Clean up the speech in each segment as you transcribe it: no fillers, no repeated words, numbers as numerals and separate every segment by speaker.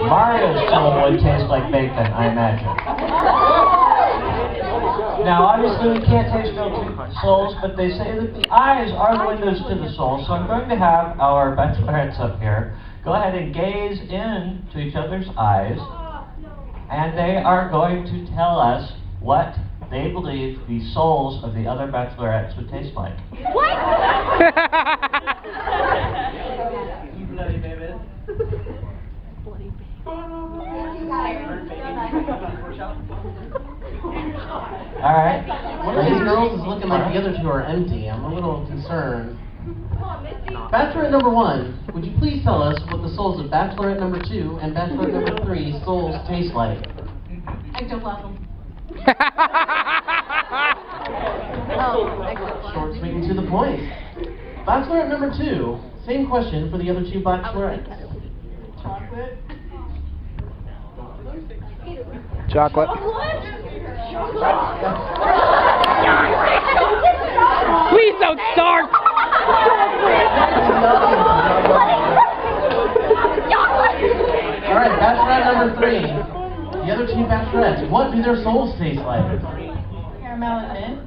Speaker 1: Mario's soul would taste like bacon, I imagine. Now, obviously, we can't taste real souls, but they say that the eyes are the windows to the soul, so I'm going to have our bachelorettes up here go ahead and gaze into each other's eyes, and they are going to tell us what they believe the souls of the other bachelorettes would taste like.
Speaker 2: What?
Speaker 1: You bloody baby. Alright.
Speaker 3: One of these girls is looking like the other two are empty. I'm a little concerned. Bachelorette number 1, would you please tell us what the souls of Bachelorette number 2 and Bachelorette number 3 souls taste like?
Speaker 2: I don't love them.
Speaker 3: Short, sweet, and to the point. Bachelorette number 2, same question for the other two bachelorettes.
Speaker 4: Chocolate. Please don't start!
Speaker 3: Alright, Bachelorette number 3. The other two bachelorettes, what do their souls taste like?
Speaker 2: Caramel and mint.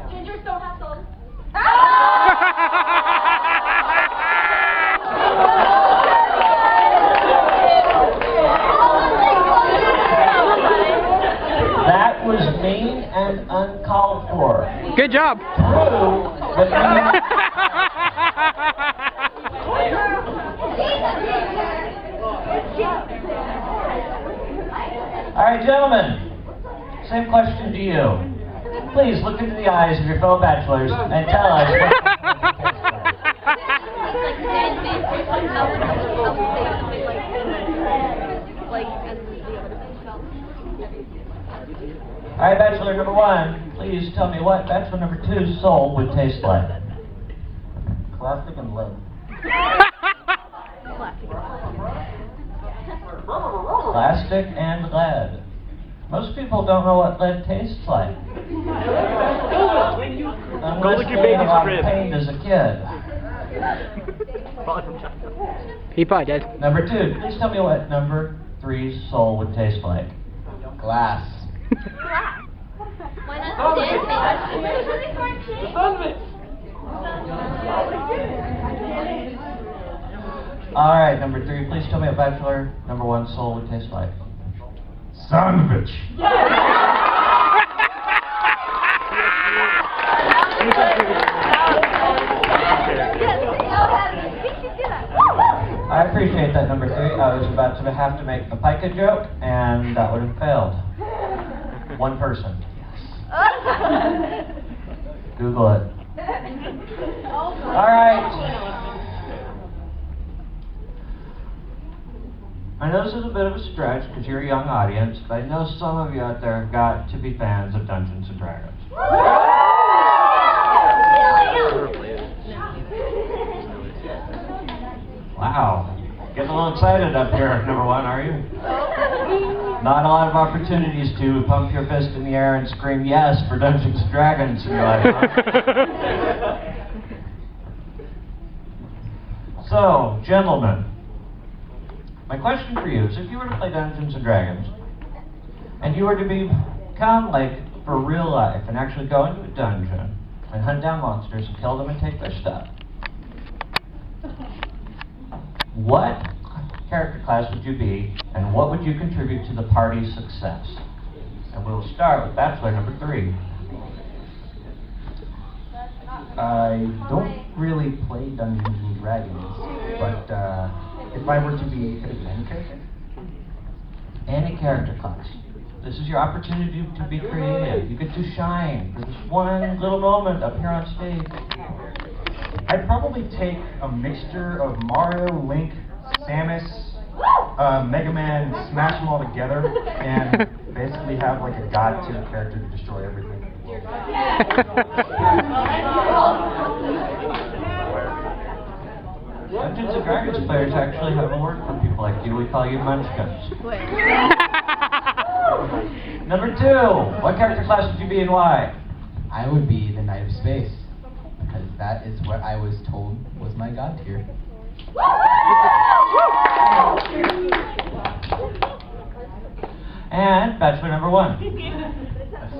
Speaker 2: Gingers don't have souls.
Speaker 1: That was mean and uncalled for.
Speaker 4: Good job.
Speaker 1: True, but Alright, gentlemen, same question to you. Please look into the eyes of your fellow bachelors and tell us Alright, bachelor number 1, please tell me what bachelor number 2's soul would taste like.
Speaker 3: Plastic and lead.
Speaker 1: Plastic and lead. Most people don't know what lead tastes like. Unless they had a lot of pain as a kid.
Speaker 4: He probably did.
Speaker 1: Number 2, please tell me what number 3's soul would taste like.
Speaker 3: Glass.
Speaker 2: Why not
Speaker 1: Alright, number 3, please tell me what bachelor number 1's soul would taste like.
Speaker 5: Sandwich.
Speaker 1: I appreciate that, number 3. I was about to have to make a pica joke, and that would have failed. One person. Google it. Alright. I know this is a bit of a stretch because you're a young audience, but I know some of you out there have got to be fans of Dungeons & Dragons. Wow. Getting a little excited up here, number 1, are you? Not a lot of opportunities to pump your fist in the air and scream yes for Dungeons & Dragons in your life, huh? So, gentlemen, my question for you is if you were to play Dungeons & Dragons, and you were to become, like, for real life, and actually go into a dungeon, and hunt down monsters, and kill them and take their stuff, what character class would you be, and what would you contribute to the party's success? And we'll start with Bachelor number 3.
Speaker 6: I don't really play Dungeons and Dragons, but if I were to be, could it be any character?
Speaker 1: Any character class. This is your opportunity to be creative. You get to shine for this one little moment up here on stage.
Speaker 6: I'd probably take a mixture of Mario, Link, Samus, Mega Man, smash them all together, and basically have like a god tier character to destroy everything.
Speaker 1: Dungeons & Dragons players actually have a word for people like you. We call you munchkins. Number 2, what character class would you be and why?
Speaker 7: I would be the Knight of Space, because that is what I was told was my god tier.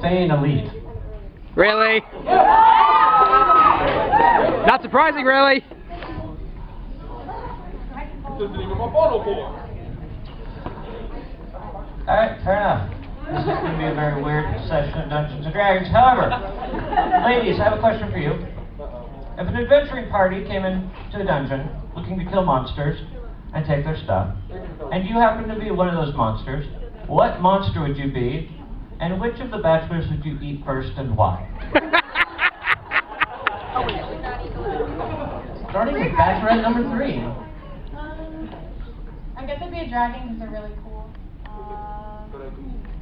Speaker 3: Feign elite.
Speaker 4: Really? Not surprising, really.
Speaker 1: Alright, fair enough. This is going to be a very weird session of Dungeons & Dragons. However, ladies, I have a question for you. If an adventuring party came into a dungeon looking to kill monsters and take their stuff, and you happen to be one of those monsters, what monster would you be, and which of the bachelors would you eat first and why?
Speaker 3: Starting with Bachelorette number 3.
Speaker 2: I guess I'd be a dragon because they're really cool.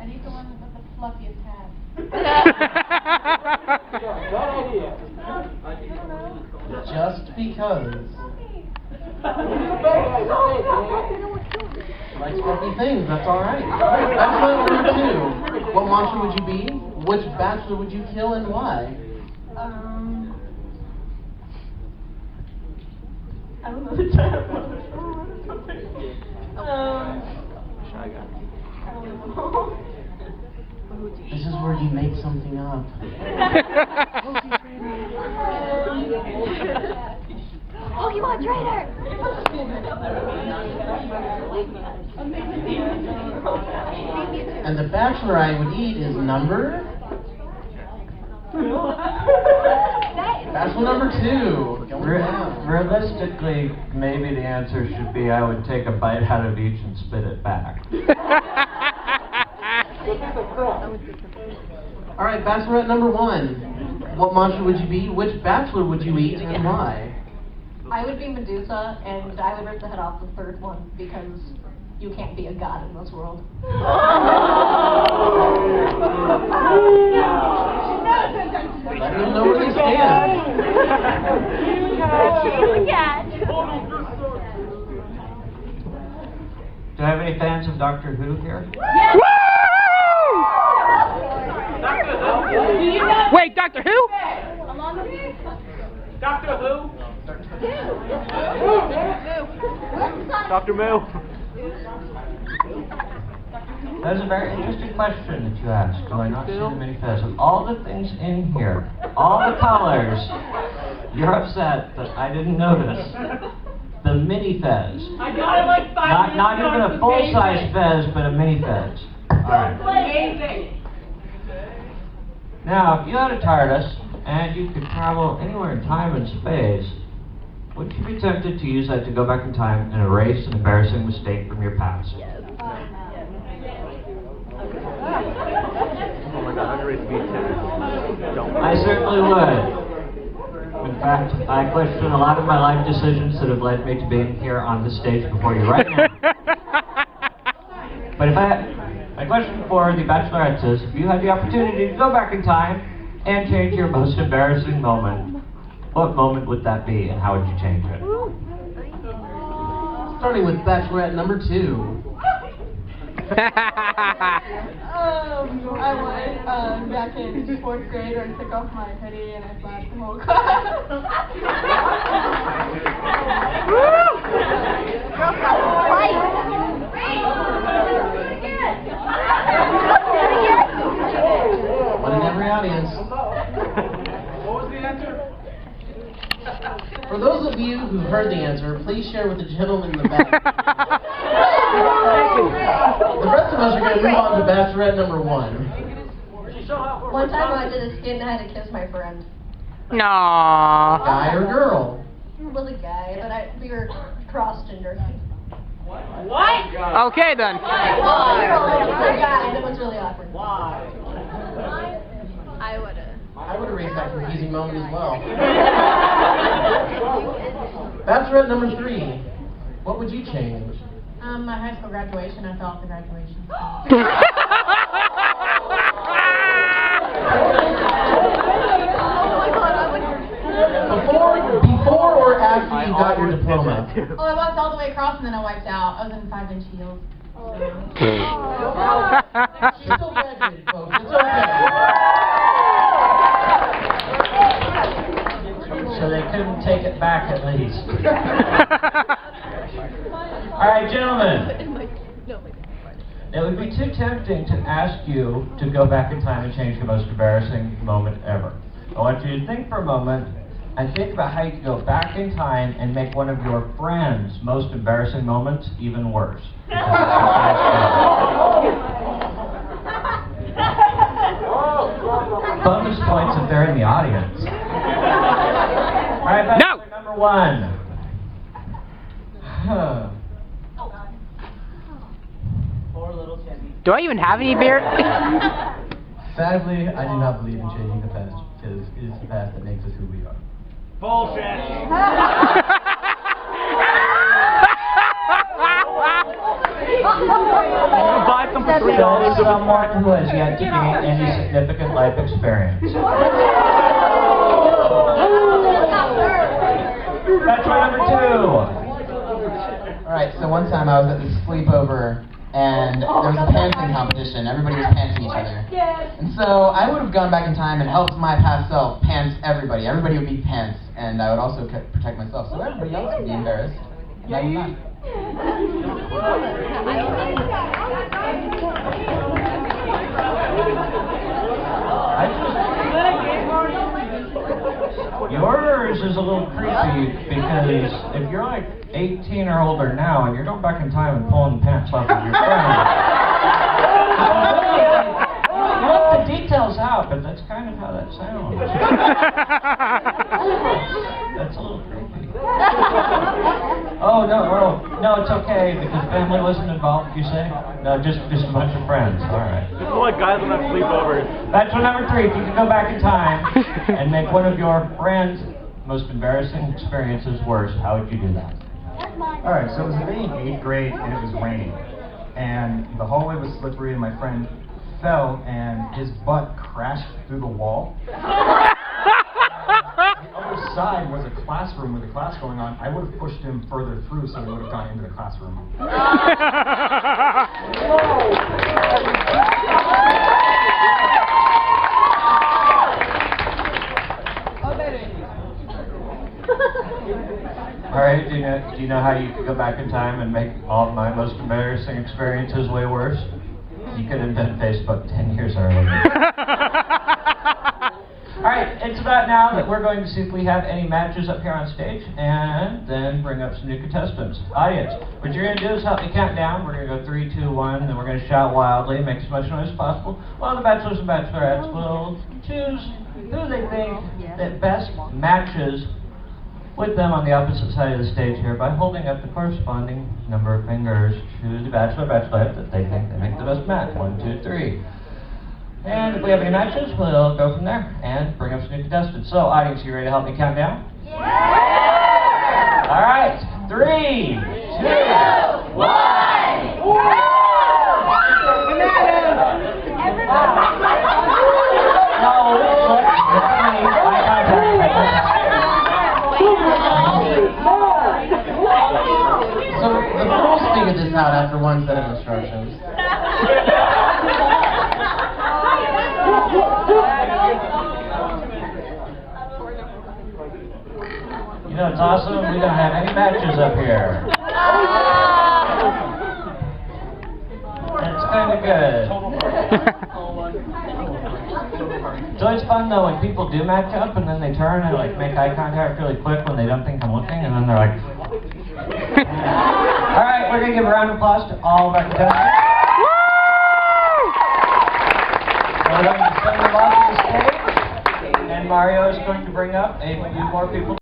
Speaker 2: I'd eat the one with the fluffiest hat.
Speaker 3: Just because. Like fluffy things, that's alright. Bachelorette number 2. What monster would you be? Which bachelor would you kill and why?
Speaker 2: I don't know the giant one. I don't know.
Speaker 3: This is where you make something up.
Speaker 2: Pokemon trainer!
Speaker 3: And the bachelor I would eat is number? Bachelor number 2. Going down.
Speaker 1: Realistically, maybe the answer should be I would take a bite out of each and spit it back.
Speaker 3: Alright, Bachelorette number 1. What monster would you be? Which bachelor would you eat and why?
Speaker 2: I would be Medusa, and I would rip the head off the third one, because you can't be a god in this world.
Speaker 3: Let them know where they stand.
Speaker 1: Do I have any fans of Doctor Who here?
Speaker 4: Wait, Doctor Who?
Speaker 8: Doctor Who? Dr. Moo.
Speaker 1: That is a very interesting question that you asked. Do I not see the mini fez? Of all the things in here, all the colors, you're upset that I didn't notice the mini fez.
Speaker 8: I got it like 5
Speaker 1: Not
Speaker 8: minutes
Speaker 1: even
Speaker 8: ago.
Speaker 1: a full-size fez, but a mini fez. Alright.
Speaker 8: Amazing.
Speaker 1: Now, if you had a TARDIS, and you could travel anywhere in time and space, would you be tempted to use that to go back in time and erase an embarrassing mistake from your past?
Speaker 8: Oh my god, I'm ready to be
Speaker 1: I certainly would. In fact, I question a lot of my life decisions that have led me to being here on this stage before you right now. But my question for the Bachelorettes is, if you had the opportunity to go back in time and change your most embarrassing moment, what moment would that be and how would you change it?
Speaker 3: Starting with Bachelorette number 2.
Speaker 2: I went back in 4th grade and took off my hoodie and I flashed the whole class.
Speaker 3: One in every audience. For those of you who've heard the answer, please share with the gentleman in the back. The rest of us are going to move on to Bachelorette number 1.
Speaker 2: One time I did a skit and I had to kiss my friend.
Speaker 4: No.
Speaker 3: Guy or girl?
Speaker 2: He was a guy, but we were cross-gender.
Speaker 8: What?
Speaker 4: Okay then.
Speaker 2: It was a guy and it was really awkward.
Speaker 8: Why?
Speaker 2: I would've.
Speaker 3: I would erase that confusing moment as well. Bachelorette number 3. What would you change?
Speaker 2: My high school graduation, I fell off the graduation.
Speaker 3: Before or after you got your diploma?
Speaker 2: Oh, I walked all the way across and then I wiped out. I was in 5-inch heels.
Speaker 3: She still graduated, folks. It's okay.
Speaker 1: So they couldn't take it back at least. Alright, gentlemen. it would be too tempting to ask you to go back in time and change your most embarrassing moment ever. I want you to think for a moment and think about how you can go back in time and make one of your friends' most embarrassing moments even worse. Bonus points if they're in the audience. All right, bachelor number one.
Speaker 4: Do I even have any beer?
Speaker 7: Sadly, I do not believe in changing the past because it is the past that makes us who we are.
Speaker 1: So someone who has yet to gain any significant life experience. Bachelor number two.
Speaker 7: Alright, so one time I was at this sleepover and there was a pantsing competition. Everybody was pantsing each other. And so I would have gone back in time and helped my past self pants everybody. Everybody would be pants, and I would also protect myself. So everybody else would be embarrassed. And I would not.
Speaker 1: Yours is a little creepy because if you're like 18 or older now and you're going back in time and pulling pants off of your friend, you left the details out, but that's kind of how that sounds. That's a little creepy. Oh, no, it's okay because family wasn't involved, you say? No, just a bunch of friends. All right.
Speaker 8: Just like guys on that sleepovers.
Speaker 1: Bachelor number three, if you could go back in time and make one of your friends' most embarrassing experiences worse, how would you do that?
Speaker 6: Alright, so it was day in 8th grade and it was raining. And the hallway was slippery and my friend fell and his butt crashed through the wall. The other side was a classroom with a class going on. I would have pushed him further through so he would have gone into the classroom.
Speaker 1: All right, do you know how you could go back in time and make all of my most embarrassing experiences way worse? You could invent Facebook 10 years earlier. All right, it's about now that we're going to see if we have any matches up here on stage and then bring up some new contestants. Audience, what you're going to do is help me count down. We're going to go 3, 2, 1, and then we're going to shout wildly and make as much noise as possible while the bachelors and bachelorettes will choose who they think that best matches with them on the opposite side of the stage here by holding up the corresponding number of fingers to the bachelor or bachelorette that they think they make the best match. 1, 2, 3. And if we have any matches, we'll go from there and bring up some new contestants. So, audience, you ready to help me count down? Yeah! All right, 3, 2, 1.
Speaker 3: So the rules figured this out after one set of instructions.
Speaker 1: You know, it's awesome. We don't have any matches up here. That's kind of good. It's always fun though when people do match up and then they turn and like make eye contact really quick when they don't think I'm looking, and then they're like. All right, we're gonna give a round of applause to all of our contestants. We're going to send them off to the stage, and Mario is going to bring up a few more people.